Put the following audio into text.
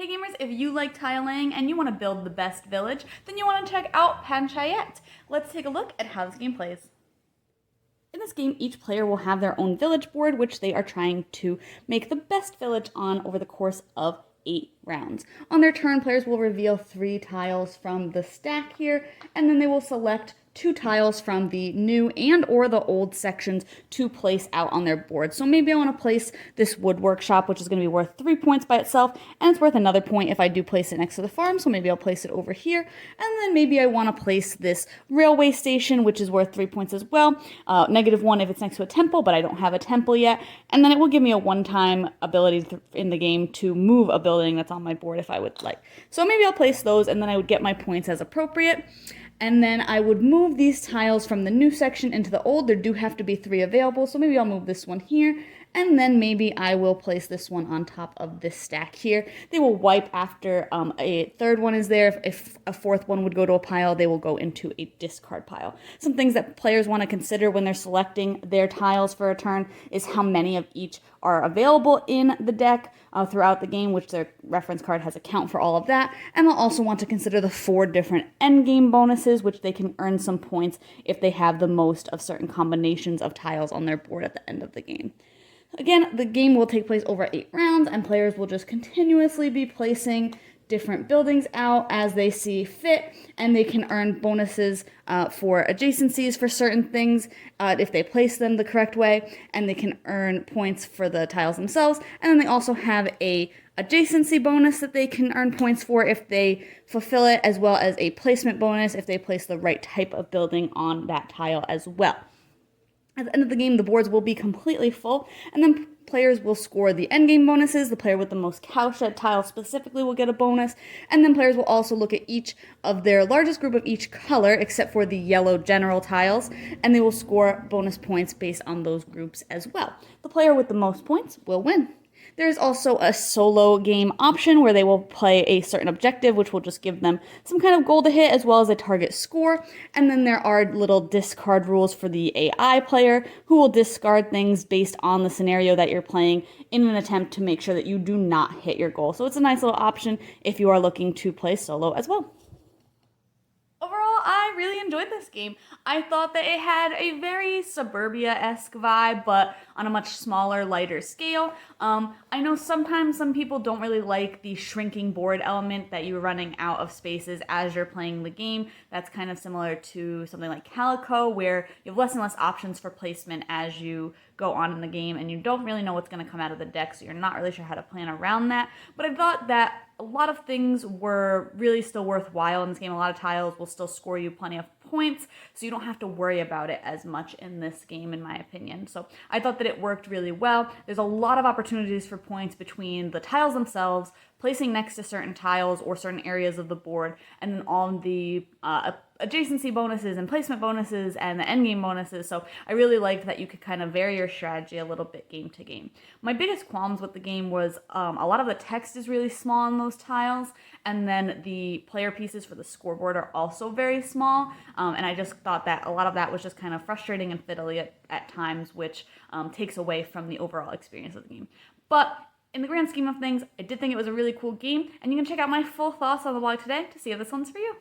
Hey gamers, if you like tiling and you want to build the best village, then you want to check out Panchayat. Let's take a look at how this game plays. In this game, each player will have their own village board, which they are trying to make the best village on over the course of 8 rounds. On their turn, players will reveal 3 tiles from the stack here, and then they will select 2 tiles from the new and or the old sections to place out on their board. So maybe I want to place this wood workshop, which is going to be worth 3 points by itself, and it's worth another point if I do place it next to the farm, so maybe I'll place it over here. And then maybe I want to place this railway station, which is worth 3 points as well. -1 if it's next to a temple, but I don't have a temple yet. And then it will give me a one-time ability in the game to move a building that's on my board if I would like. So maybe I'll place those, and then I would get my points as appropriate. And then I would move these tiles from the new section into the old. There do have to be 3 available, so maybe I'll move this one here, and then maybe I will place this one on top of this stack here. They will wipe after a third one is there. If a fourth one would go to a pile, they will go into a discard pile. Some things that players want to consider when they're selecting their tiles for a turn is how many of each are available in the deck throughout the game, which their reference card has a count for all of that. And they'll also want to consider the 4 different endgame bonuses, which they can earn some points if they have the most of certain combinations of tiles on their board at the end of the game. Again, the game will take place over 8 rounds, and players will just continuously be placing different buildings out as they see fit, and they can earn bonuses for adjacencies for certain things if they place them the correct way, and they can earn points for the tiles themselves. And then they also have a adjacency bonus that they can earn points for if they fulfill it, as well as a placement bonus if they place the right type of building on that tile as well. At the end of the game, the boards will be completely full, and then players will score the endgame bonuses. The player with the most cowshed tiles specifically will get a bonus, and then players will also look at each of their largest group of each color, except for the yellow general tiles, and they will score bonus points based on those groups as well. The player with the most points will win. There's also a solo game option where they will play a certain objective, which will just give them some kind of goal to hit as well as a target score. And then there are little discard rules for the AI player who will discard things based on the scenario that you're playing in an attempt to make sure that you do not hit your goal. So it's a nice little option if you are looking to play solo as well. Overall, I really enjoyed this game. I thought that it had a very Suburbia-esque vibe, but on a much smaller, lighter scale. I know sometimes some people don't really like the shrinking board element that you're running out of spaces as you're playing the game. That's kind of similar to something like Calico, where you have less and less options for placement as you go on in the game, and you don't really know what's going to come out of the deck, so you're not really sure how to plan around that. But I thought that a lot of things were really still worthwhile in this game. A lot of tiles will still score you plenty of points, so you don't have to worry about it as much in this game, in my opinion. So I thought that it worked really well. There's a lot of opportunities for points between the tiles themselves, placing next to certain tiles or certain areas of the board, and then all the adjacency bonuses and placement bonuses and the endgame bonuses. So I really liked that you could kind of vary your strategy a little bit game to game. My biggest qualms with the game was a lot of the text is really small on those tiles, and then the player pieces for the scoreboard are also very small, and I just thought that a lot of that was just kind of frustrating and fiddly at times, which takes away from the overall experience of the game. But in the grand scheme of things, I did think it was a really cool game, and you can check out my full thoughts on the blog today to see if this one's for you.